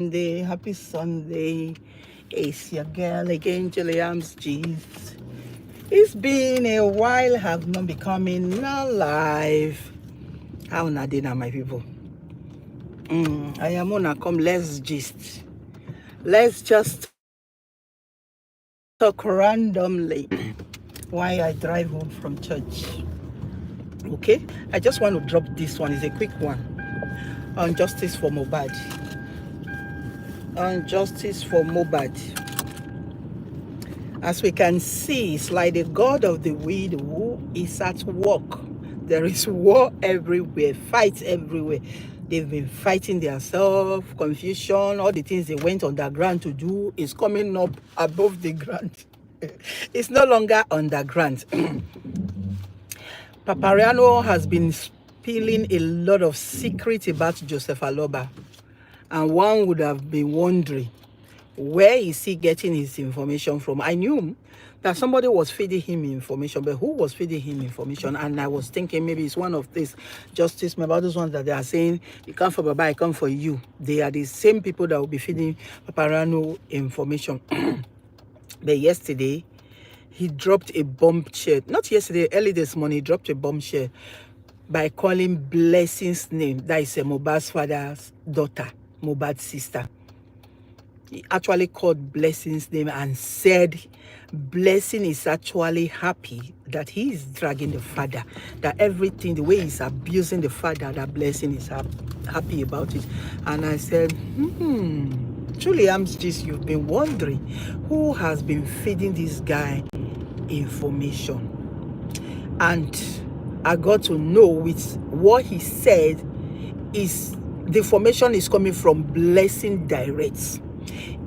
Happy Sunday. It's your girl again, Ams Gist. It's been a while, have not been coming alive. How na dinner, my people? I am gonna come. Let's gist. Let's just talk randomly while I drive home from church. Okay, I just want to drop this one. It's a quick one on justice for Mohbad. As we can see, it's like the god of the weed who is at work. There is war everywhere, fights everywhere. They've been fighting themselves, confusion, all the things they went underground to do is coming up above the ground. It's no longer underground. Papariano has been spilling a lot of secrets about Joseph Aloba. And one would have been wondering, where is he getting his information from? I knew that somebody was feeding him information, but who was feeding him information? And I was thinking maybe it's one of these justice, maybe those ones that they are saying, you come for Baba, I come for you. They are the same people that will be feeding Paparano information. But yesterday, he dropped a bombshell. Not yesterday, early this morning, he dropped a bombshell by calling Blessing's name. That is Mohbad's father's daughter, Mohbad's sister. He actually called Blessing's name and said Blessing is actually happy that he is dragging the father, that everything, the way he's abusing the father, that Blessing is happy about it. And I said, truly, Ams Gist, you've been wondering who has been feeding this guy information. And I got to know with what he said is the information is coming from Blessing direct.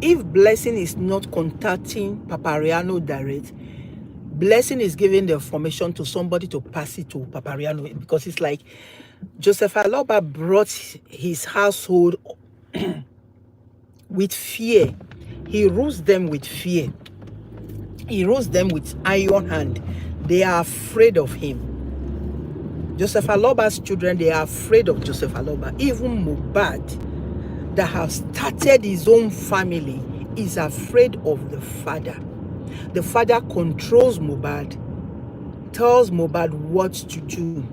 If Blessing is not contacting Papariano direct, Blessing is giving the information to somebody to pass it to Papariano, because it's like Joseph Aloba brought his household with fear. He rules them with fear. He rules them with iron hand. They are afraid of him. Joseph Aloba's children, they are afraid of Joseph Aloba. Even Mohbad, that has started his own family, is afraid of the father. The father controls Mohbad, tells Mohbad what to do.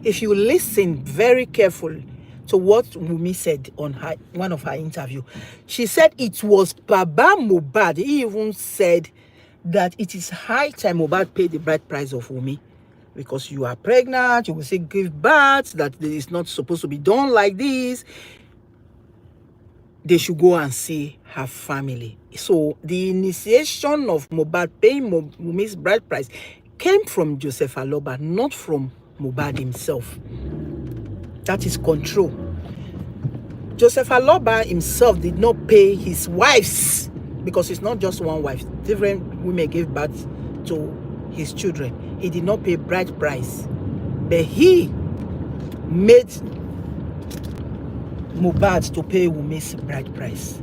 If you listen very carefully to what Wumi said on one of her interviews, she said it was Baba Mohbad. He even said that it is high time Mohbad paid the bride price of Wumi. Because you are pregnant, you will say give birth, that it's not supposed to be done like this. They should go and see her family. So the initiation of Mohbad paying Wumi's bride price came from Joseph Aloba, not from Mohbad himself. That is control. Joseph Aloba himself did not pay his wives, because it's not just one wife. Different women gave birth to his children. He did not pay bride price, but he made Mohbad to pay Wumi's bride price.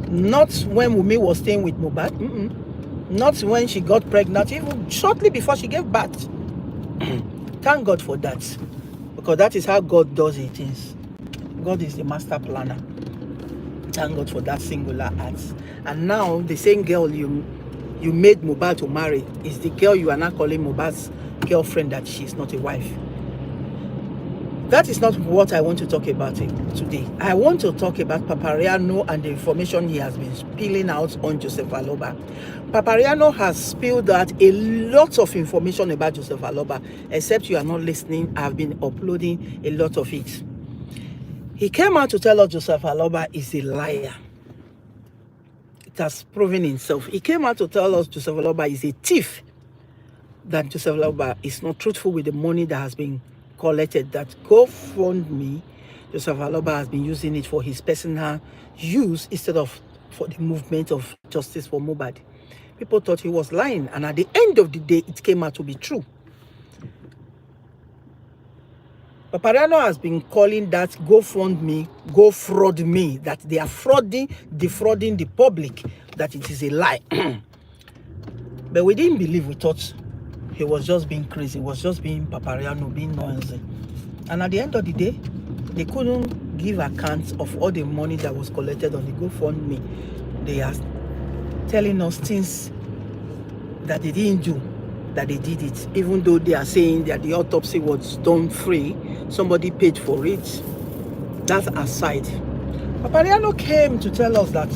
Not when Wumi was staying with Mohbad, not when she got pregnant, even shortly before she gave birth. Thank God for that, because that is how God does it. God is the master planner. Thank God for that singular act. And now the same girl you made Mohbad to marry is the girl you are now calling Mohbad's girlfriend, that she's not a wife. That is not what I want to talk about today. I want to talk about Papariano and the information he has been spilling out on Joseph Aloba. Papariano has spilled out a lot of information about Joseph Aloba, except you are not listening. I've been uploading a lot of it. He came out to tell us Joseph Aloba is a liar. Has proven himself. He came out to tell us Joseph Aloba is a thief, that Joseph Aloba is not truthful with the money that has been collected, that GoFundMe, Joseph Aloba has been using it for his personal use instead of for the movement of justice for Mohbad. People thought he was lying, and at the end of the day, it came out to be true. Papariano has been calling that GoFundMe, go fraud me, that they are defrauding the public, that it is a lie. But we didn't believe. We thought he was just being crazy. He was just being Papariano, being noisy. And at the end of the day, they couldn't give accounts of all the money that was collected on the GoFundMe. They are telling us things that they didn't do, that they did it, even though they are saying that the autopsy was done free, somebody paid for it. That's aside. Papariano came to tell us that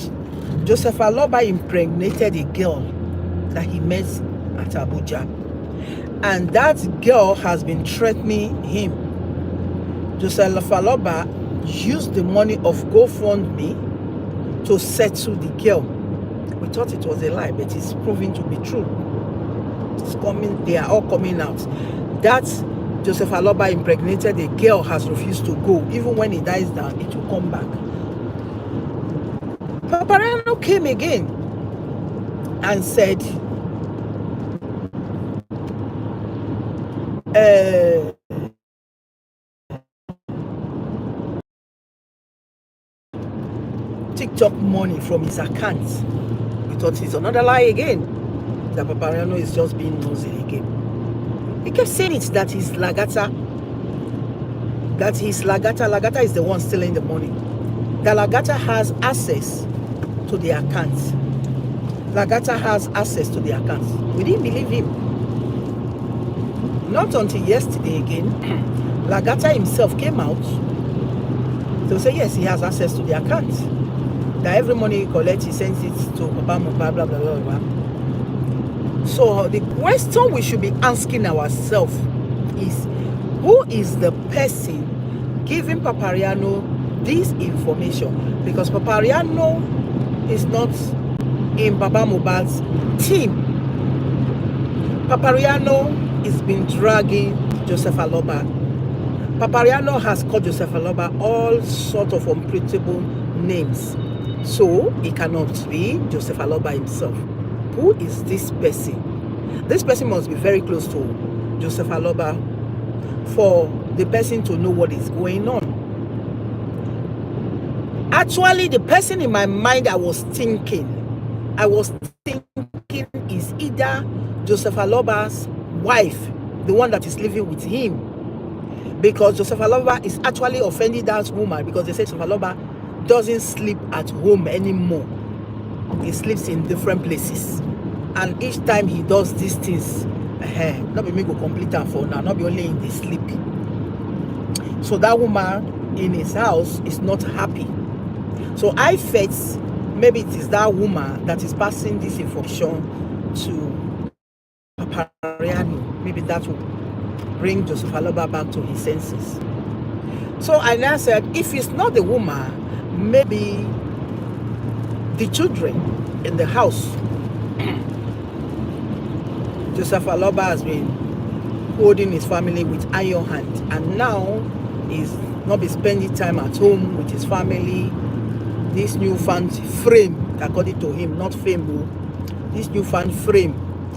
Joseph Aloba impregnated a girl that he met at Abuja, and that girl has been threatening him. Joseph Aloba used the money of GoFundMe to settle the girl. We thought it was a lie, but it's proving to be true. It's coming, they are all coming out. That Joseph Aloba impregnated a girl has refused to go. Even when he dies down, it will come back. Papariano came again and said, TikTok money from his account. We thought it's another lie again. That Papariano is just being nosy again. He kept saying it, that he's Lagata. That he's Lagata. Lagata is the one stealing the money. That Lagata has access to the accounts. Lagata has access to the accounts. We didn't believe him. Not until yesterday again, Lagata himself came out to say yes, he has access to the accounts. That every money he collects, he sends it to Papa Mubaba, blah, blah, blah, blah. So the question we should be asking ourselves is, who is the person giving Papariano this information? Because Papariano is not in Baba Mohbad's team. Papariano is been dragging Joseph Aloba. Papariano has called Joseph Aloba all sort of unpredictable names. So it cannot be Joseph Aloba himself. Who is this person? This person must be very close to Joseph Aloba for the person to know what is going on. Actually, the person in my mind I was thinking is either Joseph Aloba's wife, the one that is living with him. Because Joseph Aloba is actually offending that woman, because they say Joseph Aloba doesn't sleep at home anymore. He sleeps in different places. And each time he does these things, not be me go complete and for now, not be only in the sleep. So that woman in his house is not happy. So I felt maybe it is that woman that is passing this information to Papariano. Maybe that will bring Joseph Aloba back to his senses. So I now said, if it's not the woman, maybe the children in the house. Joseph Aloba has been holding his family with iron hand, and now he's not be spending time at home with his family. This newfound frame, according to him, not fame, this newfound frame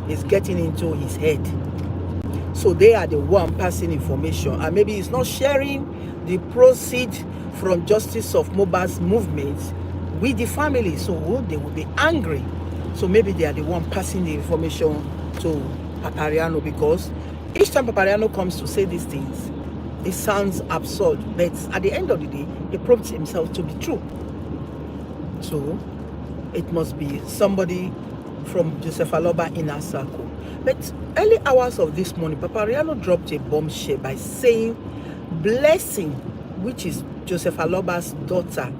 is getting into his head. So they are the one passing information, and maybe he's not sharing the proceed from Justice of Mohbad's movement with the family, so they will be angry. So maybe they are the one passing the information to Papariano, because each time Papariano comes to say these things, it sounds absurd, but at the end of the day, he proves himself to be true. So it must be somebody from Joseph Aloba inner circle. But early hours of this morning, Papariano dropped a bombshell by saying Blessing, which is Joseph Aloba's daughter,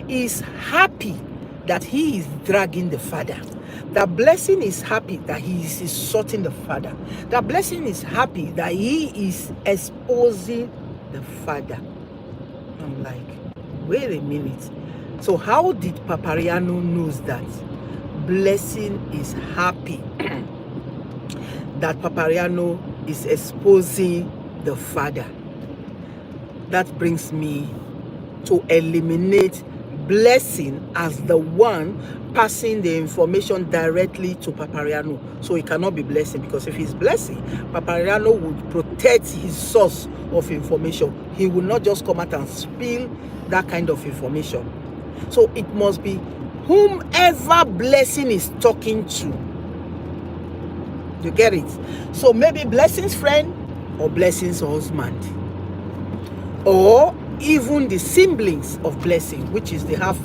is happy that he is dragging the father. That Blessing is happy that he is insulting the father. That Blessing is happy that he is exposing the father. I'm like, wait a minute. So how did Papariano knows that Blessing is happy that Papariano is exposing the father? That brings me to eliminate Blessing as the one passing the information directly to Papariano. So it cannot be Blessing, because if it's Blessing, Papariano would protect his source of information. He will not just come out and spill that kind of information. So it must be whomever Blessing is talking to. You get it? So maybe Blessing's friend or Blessing's husband, or even the siblings of Blessing, which is the half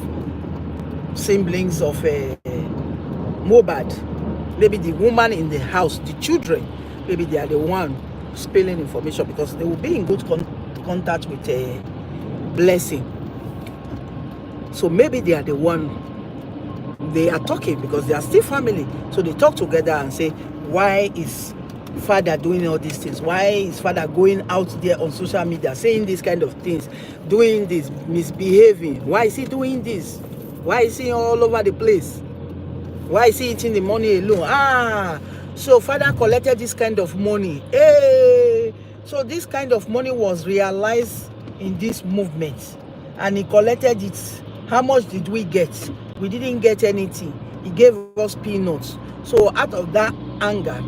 siblings of Mobad, maybe the woman in the house, the children, maybe they are the one spilling information, because they will be in good contact with Blessing. So maybe they are the one, they are talking because they are still family. So they talk together and say, why is father doing all these things? Why is father going out there on social media saying these kind of things, doing this, misbehaving? Why is he doing this? Why is he all over the place? Why is he eating the money alone? So father collected this kind of money. Hey, so this kind of money was realized in this movement, and he collected it. How much did we get? We didn't get anything. He gave us peanuts. So out of that anger,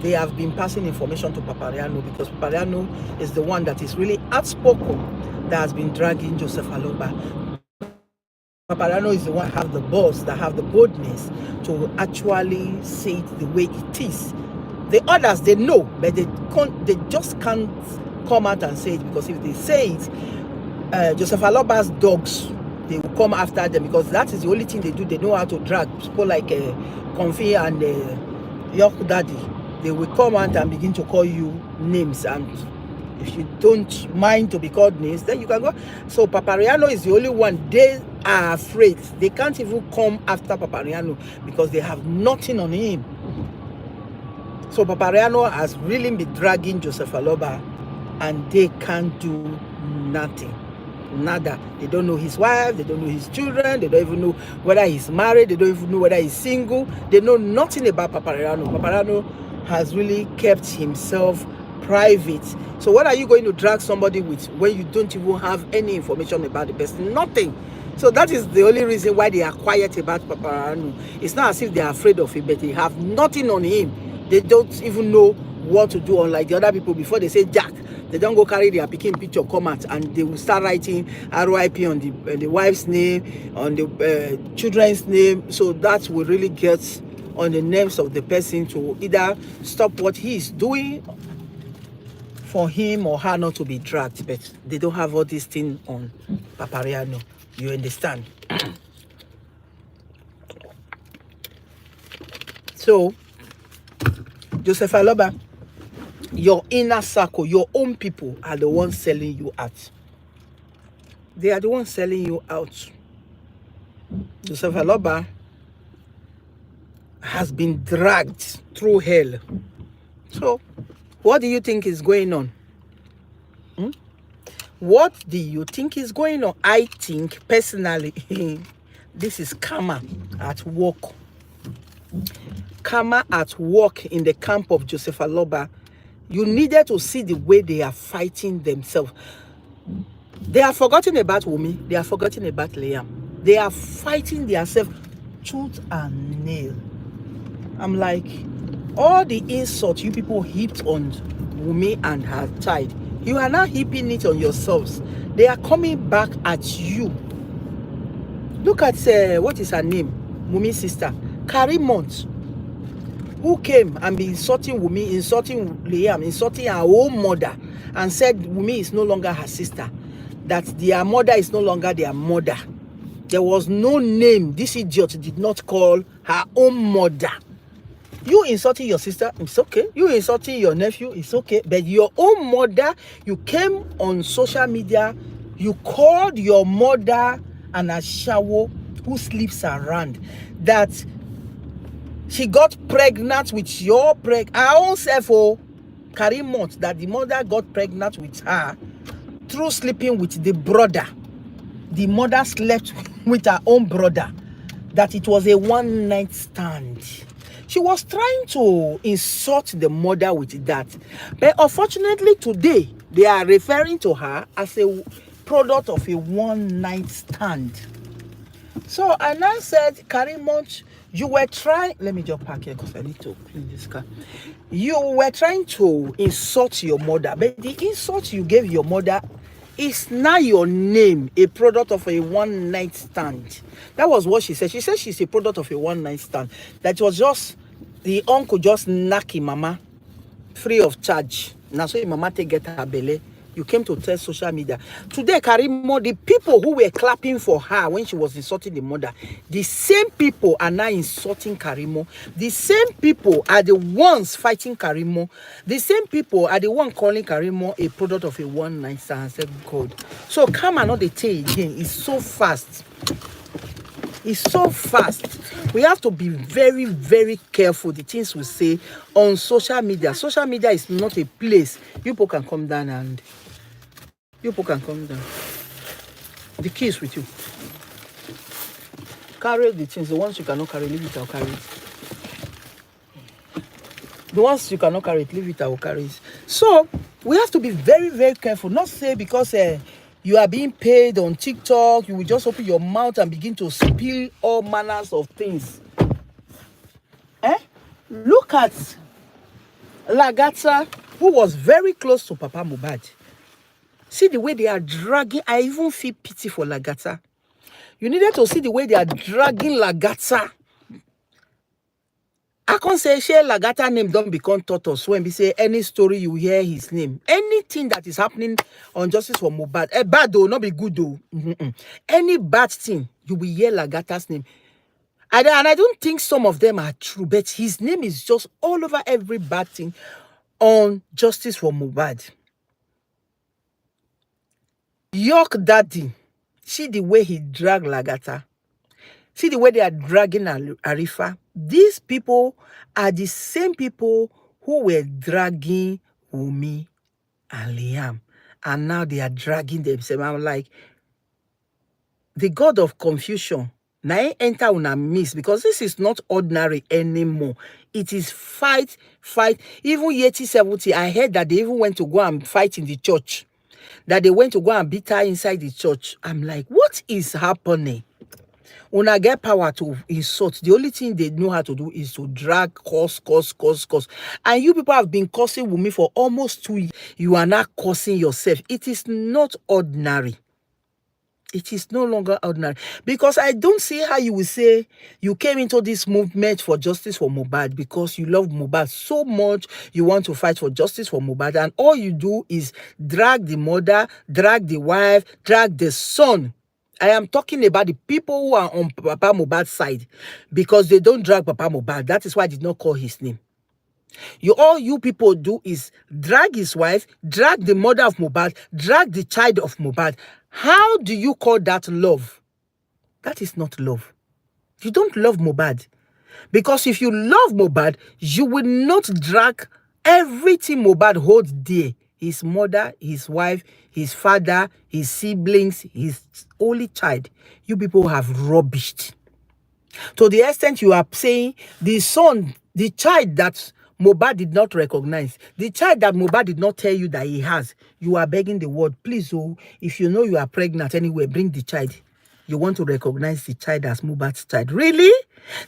they have been passing information to Papariano, because Papariano is the one that is really outspoken, that has been dragging Joseph Aloba. Papariano is the one that have the balls, that have the boldness to actually say it the way it is. The others, they know, but they just can't come out and say it, because if they say it, Joseph Aloba's dogs, they will come after them, because that is the only thing they do. They know how to drag people like Comfy and York Daddy. They will come out and begin to call you names, and if you don't mind to be called names, then you can go. So Papariano is the only one they are afraid. They can't even come after Papariano because they have nothing on him. So Papariano has really been dragging Joseph Aloba, and they can't do nothing. Nada. They don't know his wife, they don't know his children, they don't even know whether he's married, they don't even know whether he's single. They know nothing about Papariano. Papariano has really kept himself private. So what are you going to drag somebody with when you don't even have any information about the person? Nothing. So that is the only reason why they are quiet about Papariano. It's not as if they are afraid of him, but they have nothing on him. They don't even know what to do, unlike the other people. Before they say Jack, they don't go carry their picking picture, come out, and they will start writing RIP on the wife's name, on the children's name. So that will really get on the nerves of the person to either stop what he is doing for him or her not to be dragged. But they don't have all these things on Papariano. You understand? So Joseph Aloba, your inner circle, your own people are the ones selling you out. They are the ones selling you out. Joseph Aloba has been dragged through hell. So, what do you think is going on? What do you think is going on? I think, personally, this is karma at work. Karma at work in the camp of Joseph Aloba. You needed to see the way they are fighting themselves. They are forgotten about Wumi. They are forgotten about Liam. They are fighting themselves tooth and nail. I'm like, all the insults you people heaped on Wumi and her child, you are now heaping it on yourselves. They are coming back at you. Look at, what is her name? Wumi's sister, Karimont, who came and be insulting Wumi, insulting Liam, insulting her own mother, and said Wumi is no longer her sister, that their mother is no longer their mother. There was no name. This idiot did not call her own mother. You insulting your sister, it's okay. You insulting your nephew, it's okay. But your own mother, you came on social media, you called your mother an ashawo who sleeps around, that she got pregnant with your her own self, Karimot, that the mother got pregnant with her through sleeping with the brother. The mother slept with her own brother, that it was a one-night stand. She was trying to insult the mother with that. But unfortunately today, they are referring to her as a product of a one-night stand. So I now said, Karimot, you were trying, let me just park here because I need to clean this car. You were trying to insult your mother, but the insult you gave your mother is now your name, a product of a one-night stand. That was what she said. She said she's a product of a one-night stand. That was just, the uncle just knock him mama free of charge. Now so your mama take get her belly You came to tell social media. Today, Karimo, the people who were clapping for her when she was insulting the mother, the same people are now insulting Karimo. The same people are the ones fighting Karimo. The same people are the one calling Karimo a product of a one-night stand and said, God. So come and not the tell again. It's so fast. It's so fast. We have to be very, very careful the things we say on social media. Social media is not a place. You people can come down and you people can come down. The key is with you. Carry the things. The ones you cannot carry, leave it, I'll carry it. The ones you cannot carry it, leave it, I will carry it. So we have to be very, very careful. Not say because you are being paid on TikTok, you will just open your mouth and begin to spill all manners of things. Look at Lagata, who was very close to Papa Mohbad. See the way they are dragging. I even feel pity for Lagata. You needed to see the way they are dragging Lagata. I can't say share Lagata name don't become tortoise when we say any story you hear his name. Anything that is happening on Justice for Mohbad, bad though, not be good though. Any bad thing, you will hear Lagata's name. And I don't think some of them are true, but his name is just all over every bad thing on Justice for Mohbad. York Daddy, see the way he dragged Lagata. See the way they are dragging Arifa. These people are the same people who were dragging Wumi and Liam. And now they are dragging themselves. I'm like, the God of confusion. Now I enter on a miss because this is not ordinary anymore. It is fight. Even Yeti 70, I heard that they even went to go and fight in the church. That they went to go and beat her inside the church. I'm like, what is happening? When I get power to insult, the only thing they know how to do is to drag, curse. And you people have been cursing Wumi for almost 2 years. You are not cursing yourself. It is not ordinary. It is no longer ordinary. Because I don't see how you will say you came into this movement for justice for Mohbad because you love Mohbad so much, you want to fight for justice for Mohbad, and all you do is drag the mother, drag the wife, drag the son. I am talking about the people who are on Papa Mohbad's side because they don't drag Papa Mohbad. That is why I did not call his name. All you people do is drag his wife, drag the mother of Mohbad, drag the child of Mohbad. How do you call that love? That is not love. You don't love Mohbad. Because if you love Mohbad, you will not drag everything Mohbad holds dear. His mother, his wife, his father, his siblings, his only child. You people have rubbished. To the extent you are saying the son, the child that Mohbad did not recognize, the child that Mohbad did not tell you that he has, you are begging the word, please, oh, if you know you are pregnant anyway, bring the child. You want to recognize the child as Mohbad's child. Really?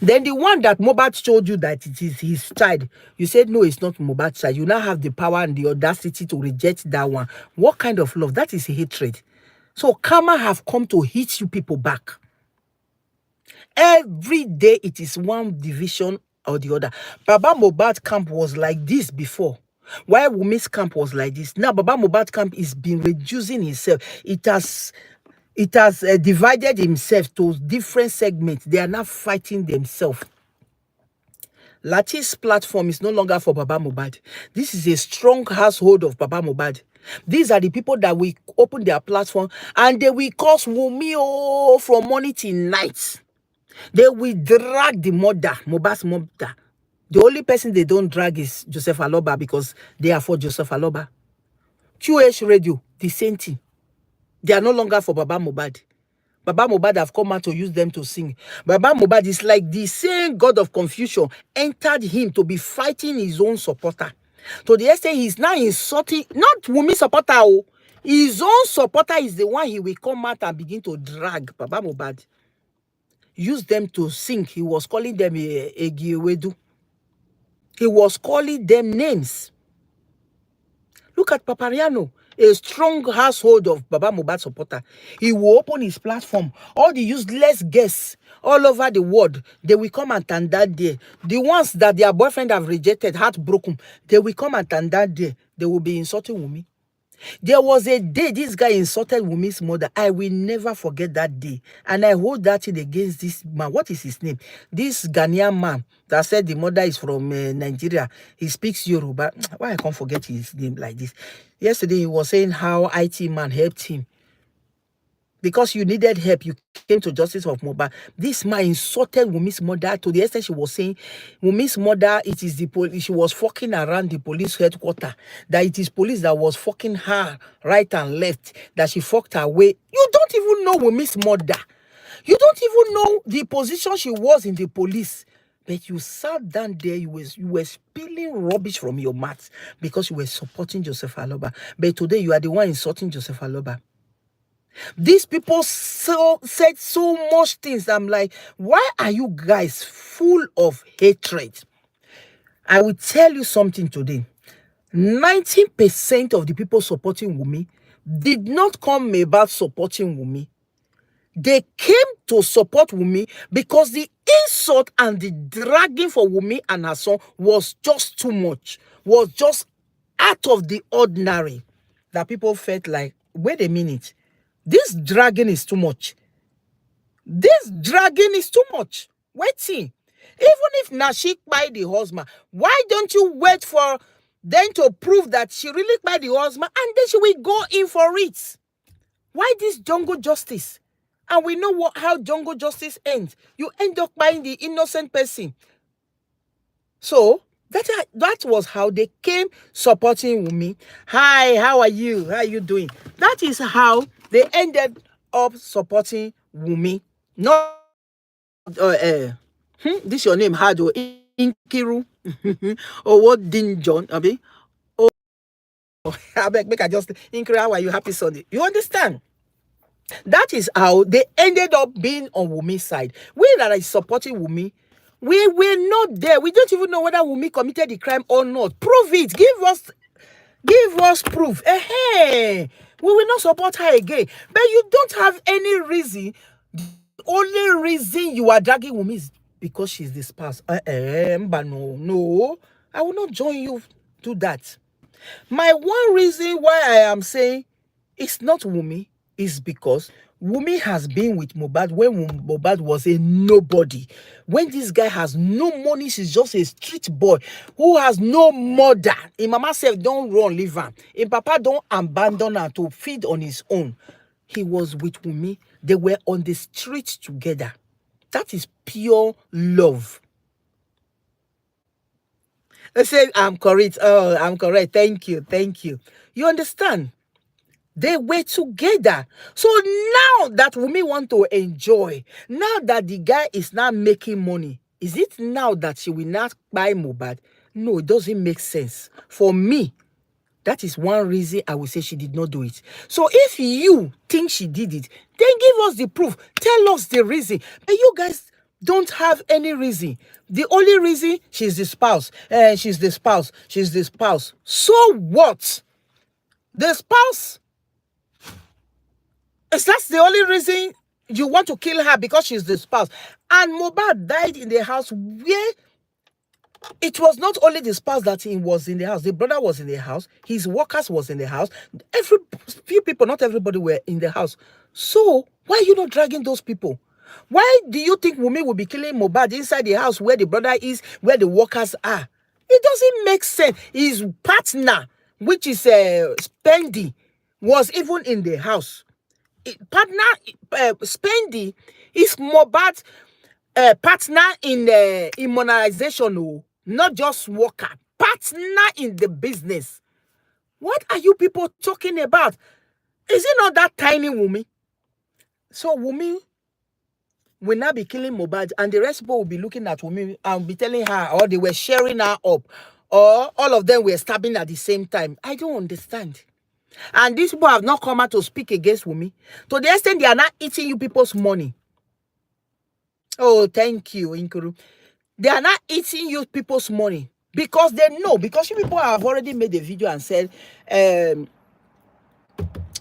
Then the one that Mohbad showed you that it is his child, you said, no, it's not Mohbad's child. You now have the power and the audacity to reject that one. What kind of love? That is hatred. So karma have come to hit you people back. Every day it is one division or the other. Baba Mohbad camp was like this before. While Wumi's camp was like this. Now Baba Mohbad camp is been reducing himself. It has divided himself to different segments. They are now fighting themselves. Lati's platform is no longer for Baba Mohbad. This is a strong household of Baba Mohbad. These are the people that will open their platform and they will cause Wumi from morning till night. They will drag the mother, Mohbad's mother. The only person they don't drag is Joseph Aloba because they are for Joseph Aloba. QH Radio, the same thing. They are no longer for Baba Mohbad. Baba Mohbad have come out to use them to sing. Baba Mohbad is like the same God of confusion entered him to be fighting his own supporter. To the extent he's now insulting, not Wumi supporter, his own supporter is the one he will come out and begin to drag. Baba Mohbad use them to sing. He was calling them a Giwedu. He was calling them names. Look at Papariano, a strong household of Baba Mohbad supporter. He will open his platform. All the useless guests all over the world, they will come and stand that day. The ones that their boyfriend have rejected, heartbroken, they will come and stand that day. They will be insulting Wumi. There was a day this guy insulted Wumi's mother. I will never forget that day. And I hold that thing against this man. What is his name? This Ghanaian man that said the mother is from Nigeria. He speaks Yoruba. Why I can't forget his name like this? Yesterday he was saying how IT man helped him. Because you needed help, you came to justice of Mohbad. This man insulted Wumi's mother to the extent she was saying, Wumi's mother, it is the police. She was fucking around the police headquarters. That it is police that was fucking her right and left. That she fucked her way. You don't even know Wumi's mother. You don't even know the position she was in the police. But you sat down there, you were spilling rubbish from your mouth because you were supporting Joseph Aloba. But today you are the one insulting Joseph Aloba. These people said so much things. I'm like, why are you guys full of hatred? I will tell you something today. 90% of the people supporting Wumi did not come about supporting Wumi. They came to support Wumi because the insult and the dragging for Wumi and her son was just too much, was just out of the ordinary, that people felt like, wait a minute, this dragging is too much. This dragging is too much. Waiting. Even if Nashik buy the husband, why don't you wait for them to prove that she really buy the husband and then she will go in for it? Why this jungle justice? And we know how jungle justice ends. You end up buying the innocent person. So that was how they came supporting Wumi. Hi, how are you? How are you doing? That is how they ended up supporting Wumi. Not this your name, Hado Inkiru. Or what Din John? Abi? Oh, I beg, make I just Inkiru, how are you? Happy Sunday. You understand? That is how they ended up being on Wumi's side. We that are supporting Wumi, we were not there. We don't even know whether Wumi committed the crime or not. Prove it. Give us proof. Hey, we will not support her again. But you don't have any reason. The only reason you are dragging Wumi is because she's the spouse. But no. I will not join you to that. My one reason why I am saying it's not Wumi is because Wumi has been with Mohbad when Mohbad was a nobody. When this guy has no money, she's just a street boy who has no mother. In mama self don't run, leave her. In papa don't abandon her to feed on his own. He was with Wumi. They were on the street together. That is pure love. They say, I'm correct. Oh, I'm correct. Thank you. Thank you. You understand? They were together. So now that Wumi want to enjoy, now that the guy is now making money, is it now that she will not buy Mohbad? No, it doesn't make sense. For me, that is one reason I will say she did not do it. So if you think she did it, then give us the proof. Tell us the reason. But you guys don't have any reason. The only reason, she's the spouse. She's the spouse. She's the spouse. So what? The spouse? Is that the only reason you want to kill her, because she's the spouse? And Mohbad died in the house where it was not only the spouse that he was in the house. The brother was in the house. His workers was in the house. Few people, not everybody, were in the house. So why are you not dragging those people? Why do you think Wumi will be killing Mohbad inside the house where the brother is, where the workers are? It doesn't make sense. His partner, which is Spendy, was even in the house. Spendy is Mohbad's partner in immunization, not just worker, partner in the business. What are you people talking about? Is it not that tiny Wumi? So Wumi will not be killing Mohbad, and the rest people will be looking at Wumi and be telling her, or they were sharing her up, or all of them were stabbing at the same time. I don't understand. And these people have not come out to speak against Wumi. To the extent they are not eating you people's money. Oh, thank you, Inkuru. They are not eating you people's money because they know. Because you people have already made a video and said,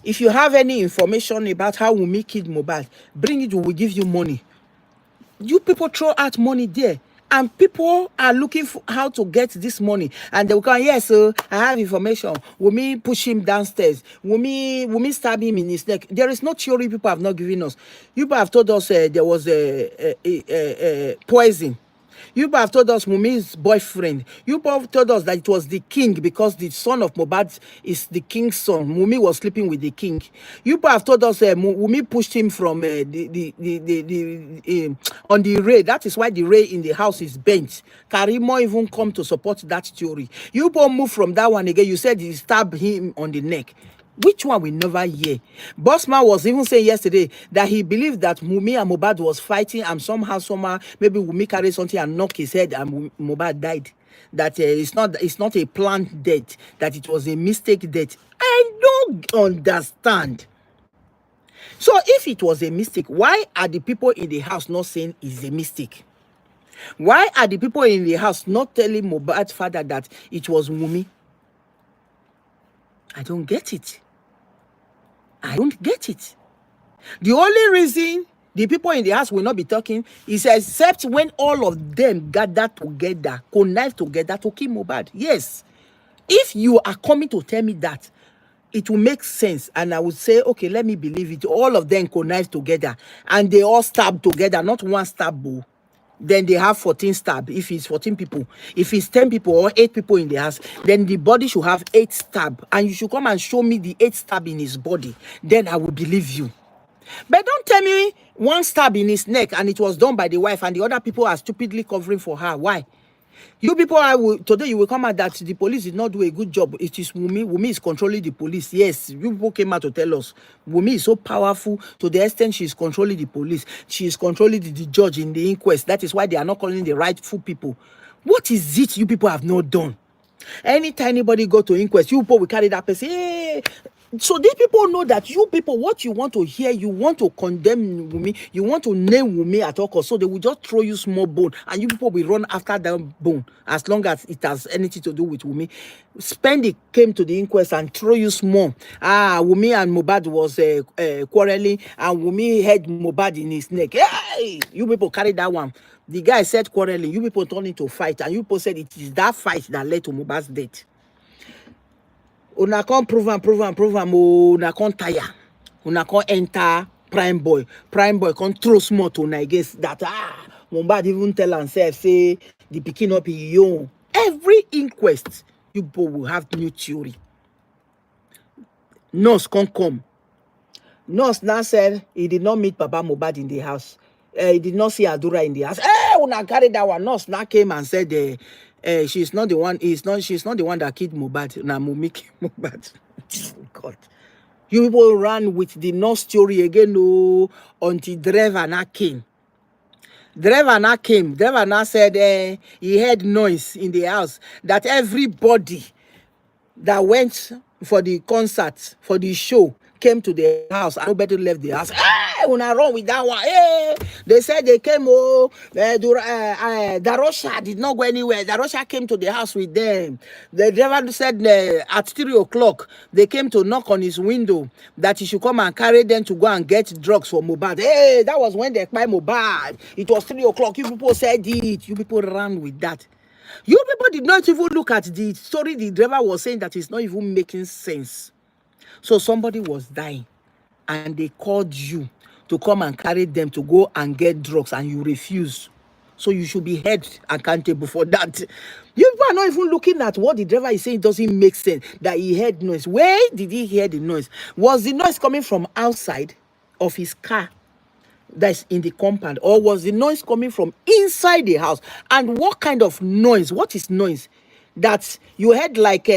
if you have any information about how Wumi killed Mohbad, bring it, we will give you money. You people throw out money there. and people are looking for how to get this money, and they will come, yes, so I have information. Wumi push him downstairs. Wumi stab him in his neck. There is no theory people have not given us. People have told us there was a poison. You have told us Wumi's boyfriend. You have told us that it was the king because the son of Mohbad is the king's son. Wumi was sleeping with the king. You have told us Wumi pushed him from on the ray. That is why the ray in the house is bent. Karimo even come to support that theory. You move from that one again. You said he stabbed him on the neck. Which one we never hear? Bossman was even saying yesterday that he believed that Wumi and Mohbad was fighting, and somehow, maybe Wumi carried something and knocked his head, and Mohbad died. That it's not a planned death, that it was a mistake death. I don't understand. So if it was a mistake, why are the people in the house not saying it's a mistake? Why are the people in the house not telling Mohbad's father that it was Wumi? I don't get it. I don't get it. The only reason the people in the house will not be talking is except when all of them gather together, connive together to kill Mohbad. Yes. If you are coming to tell me that, it will make sense. And I would say, okay, let me believe it. All of them connive together and they all stab together, not one stab. Then they have 14 stab. If it's 14 people, if it's 10 people or 8 people in the house, then the body should have 8 stab, and you should come and show me the 8 stab in his body. Then I will believe you. But don't tell me one stab in his neck and it was done by the wife and the other people are stupidly covering for her. Why? You people today you will come out that the police did not do a good job. It is Wumi. Wumi is controlling the police. Yes, you people came out to tell us Wumi is so powerful to the extent she is controlling the police. She is controlling the judge in the inquest. That is why they are not calling the rightful people. What is it you people have not done? Anytime anybody go to inquest, you people will carry that person. Hey. So these people know that you people, what you want to hear, you want to condemn Wumi, you want to name Wumi at all costs. So they will just throw you small bone and you people will run after that bone as long as it has anything to do with Wumi. Spendy came to the inquest and throw you small. Wumi and Mohbad was quarreling and Wumi had Mohbad in his neck. Hey! You people carry that one. The guy said quarreling, you people turned into fight, and you people said it is that fight that led to Mohbad's death. Una can't prove and una can't tire. Una can't enter Prime Boy. Prime Boy can't throw small to una against that. Mohbad even tell himself, say, the pikin up young. Every inquest, you people will have new theory. Nurse can't come. Nurse now said he did not meet Papa Mohbad in the house. He did not see Adura in the house. Una carry that one. Nurse now came and said, she's not the one. She's not the one that killed Mohbad. Now Wumi killed Mohbad. God, you people ran with the nurse story again. No, until driver now came. Driver now said he heard noise in the house. That everybody that went for the concert, for the show, came to the house and nobody left the house. When I run with that one, they said they came. Darosha did not go anywhere. Darosha came to the house with them. The driver said at 3 o'clock they came to knock on his window that he should come and carry them to go and get drugs for Mohbad. That was when they buy Mohbad. It was 3 o'clock. You people said it. You people ran with that. You people did not even look at the story the driver was saying that it's not even making sense. So somebody was dying and they called you to come and carry them to go and get drugs and you refuse. So you should be held accountable for that. You are not even looking at what the driver is saying. It doesn't make sense that he heard noise. Where did he hear the noise? Was the noise coming from outside of his car that's in the compound, or was the noise coming from inside the house? And what kind of noise? What is noise? That you heard like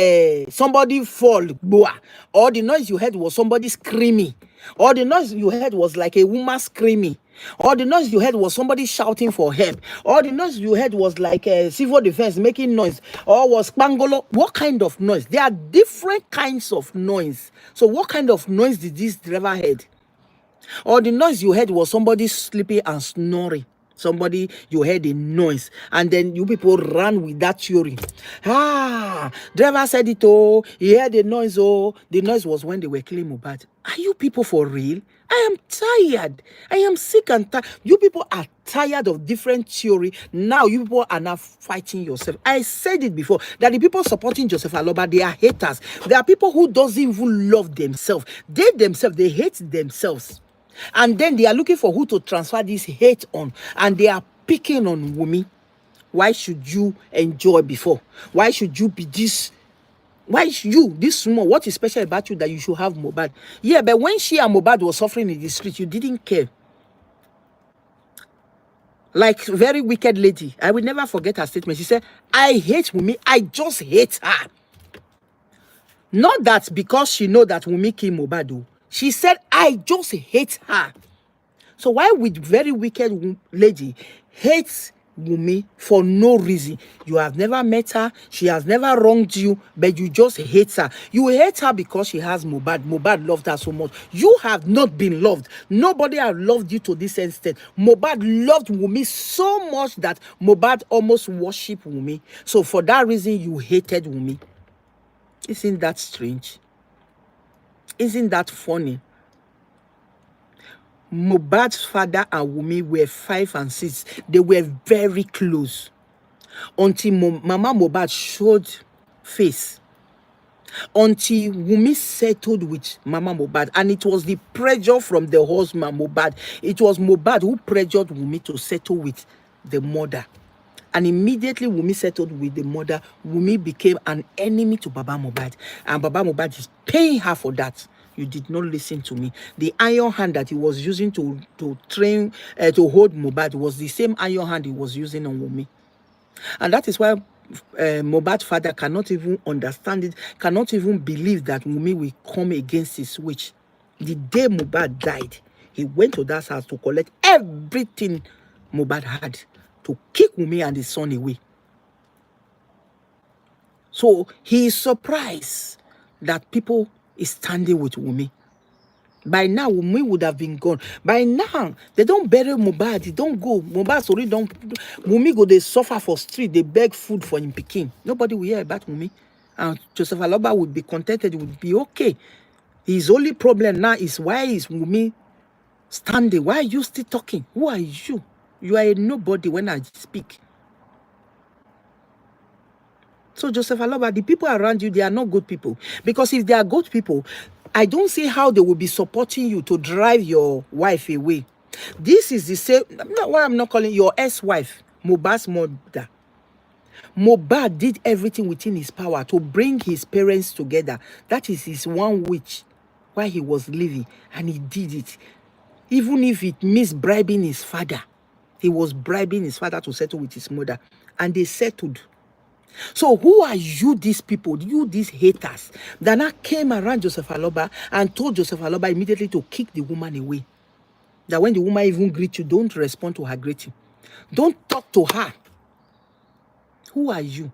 somebody fall, or the noise you heard was somebody screaming, or the noise you heard was like a woman screaming, or the noise you heard was somebody shouting for help, or the noise you heard was like a civil defense making noise, or was Pangolo. What kind of noise? There are different kinds of noise. So what kind of noise did this driver heard? Or the noise you heard was somebody sleeping and snoring. Somebody, you heard a noise, and then you people ran with that theory. Driver said it, he heard the noise, the noise was when they were killing Mohbad. Are you people for real? I am tired. I am sick and tired. You people are tired of different theory. Now you people are now fighting yourself. I said it before that the people supporting Joseph Aloba, they are haters. There are people who doesn't even love themselves. They themselves, they hate themselves. And then they are looking for who to transfer this hate on. And they are picking on Wumi. Why should you enjoy before? Why should you be this? Why you, this small, what is special about you that you should have Mohbad? Yeah, but when she and Mohbad was suffering in the street, you didn't care. Like very wicked lady. I will never forget her statement. She said, I hate Wumi. I just hate her. Not that because she know that Wumi killed Mohbad. She said, I just hate her. So why would very wicked lady hate Wumi for no reason? You have never met her. She has never wronged you, but you just hate her. You hate her because she has Mohbad. Mohbad loved her so much. You have not been loved. Nobody has loved you to this extent. Mohbad loved Wumi so much that Mohbad almost worshipped Wumi. So for that reason, you hated Wumi. Isn't that strange? Isn't that funny? Mohbad's father and Wumi were 5 and 6. They were very close until Mama Mohbad showed face. Until Wumi settled with Mama Mohbad, and it was the pressure from the husband Mohbad. It was Mohbad who pressured Wumi to settle with the mother. And immediately Wumi settled with the mother, Wumi became an enemy to Baba Mohbad. And Baba Mohbad is paying her for that. You did not listen to me. The iron hand that he was using to train, to hold Mohbad was the same iron hand he was using on Wumi. And that is why Mohbad's father cannot even understand it, cannot even believe that Wumi will come against his wish. The day Mohbad died, he went to that house to collect everything Mohbad had, to kick Wumi and his son away. So he is surprised that people is standing with Wumi. By now, Wumi would have been gone. By now, they don't bury Mohbad. They don't go. Mohbad sorry don't. Wumi go, they suffer for street. They beg food for him picking. Nobody will hear about Wumi. And Joseph Aloba would be contented. It would be okay. His only problem now is, why is Wumi standing? Why are you still talking? Who are you? You are a nobody when I speak. So Joseph Aloba, the people around you, they are not good people. Because if they are good people, I don't see how they will be supporting you to drive your wife away. This is the same, why I'm not calling your ex-wife, Mohbad's mother. Mohbad did everything within his power to bring his parents together. That is his one wish while he was living, and he did it. Even if it means bribing his father. He was bribing his father to settle with his mother, and they settled. So who are you, these people, you these haters, that now came around Joseph Aloba and told Joseph Aloba immediately to kick the woman away? That when the woman even greets you, don't respond to her greeting. Don't talk to her. Who are you?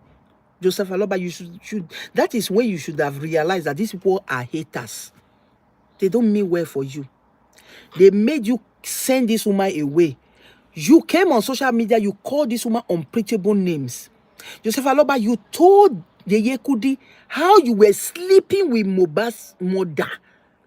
Joseph Aloba, you should that is when you should have realized that these people are haters. They don't mean well for you. They made you send this woman away. You came on social media, you called this woman unpreachable names. Joseph Aloba, you told the Yekudi how you were sleeping with Mohbad's mother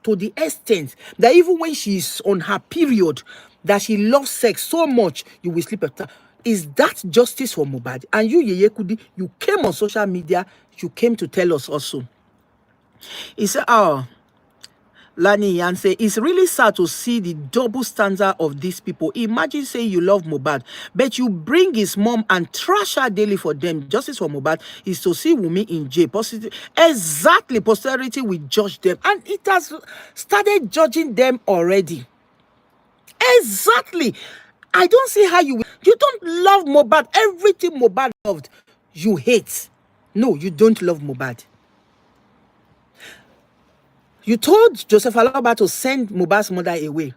to the extent that even when she's on her period, that she loves sex so much, you will sleep with her. Is that justice for Mohbad? And you, Yekudi, you came on social media, you came to tell us also. He said, oh, Lani and say, it's really sad to see the double standard of these people. Imagine saying you love Mohbad, but you bring his mom and trash her daily for them. Justice for Mohbad is to see Wumi in jail. Exactly, posterity will judge them. And it has started judging them already. Exactly. I don't see how you don't love Mohbad. Everything Mohbad loved, you hate. No, you don't love Mohbad. You told Joseph Aloba to send Mohbad's mother away.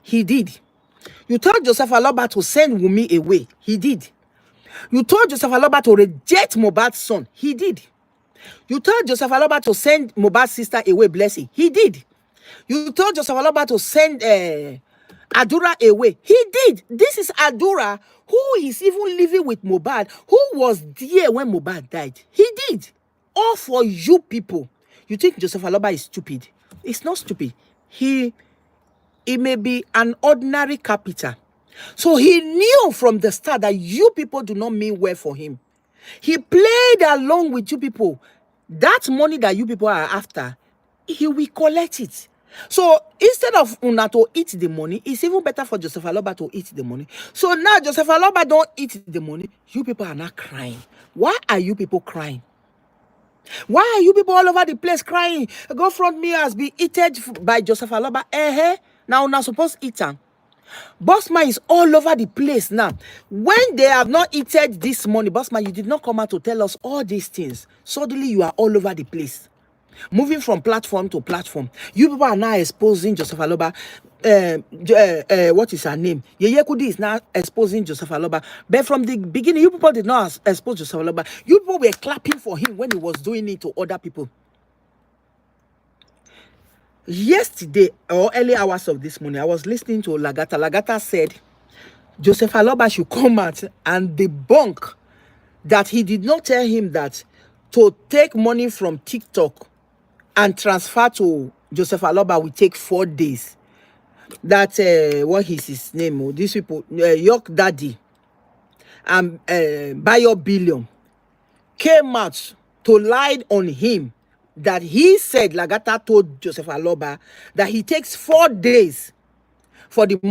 He did. You told Joseph Aloba to send Wumi away. He did. You told Joseph Aloba to reject Mohbad's son. He did. You told Joseph Aloba to send Mohbad's sister away, Blessing. He did. You told Joseph Aloba to send Adura away. He did. This is Adura, who is even living with Mohbad, who was there when Mohbad died. He did. All for you people. You think Joseph Aloba is stupid? It's not stupid. He It may be an ordinary capita. So he knew from the start that you people do not mean well for him. He played along with you people. That money that you people are after, he will collect it. So instead of una to eat the money, it's even better for Joseph Aloba to eat the money. So now Joseph Aloba don't eat the money. You people are not crying. Why are you people crying? Why are you people all over the place crying? GoFundMe has been eaten by Joseph Aloba. Now we're not supposed to eat am. Bossman is all over the place now. When they have not eaten this money, Bossman, you did not come out to tell us all these things. Suddenly you are all over the place, moving from platform to platform. You people are now exposing Joseph Aloba. What is her name? Yeye Kudi is now exposing Joseph Aloba. But from the beginning, you people did not expose Joseph Aloba. You people were clapping for him when he was doing it to other people. Yesterday or early hours of this morning, I was listening to Lagata. Lagata said Joseph Aloba should come out and debunk that he did not tell him that to take money from TikTok and transfer to Joseph Aloba will take 4 days. That what is his name? Oh, these people, York Daddy and Bayo Billion came out to lie on him that he said Lagata told Joseph Aloba that he takes 4 days for the money